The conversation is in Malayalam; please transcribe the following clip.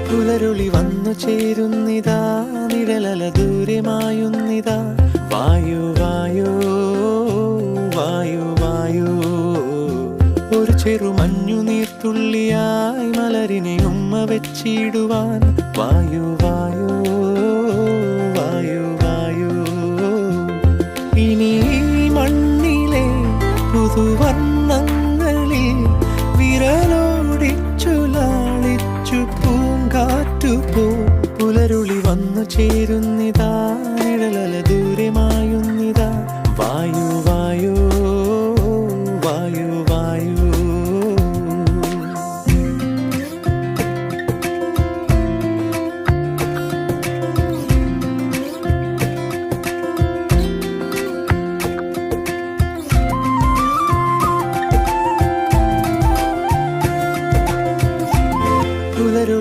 പുലരുളി വന്നു ചേരുന്നിതാ, നിഴലല ദൂരമായുന്നിതാ. വായു വായു വായു വായു, ഒരു ചെറു മഞ്ഞുനീർത്തുള്ളിയായി മലരിനെ ഉമ്മ വെച്ചിടുവാൻ. വായു വായു വായു വായു, ഇനി മണ്ണിലെ പുതുവർണ്ണങ്ങളിൽ വിരലോടിച്ചു ലാളിച്ചു പൂങ്കാറ്റുപോ. പുലരുളി വന്നു ചേരുന്നിതാ,